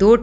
2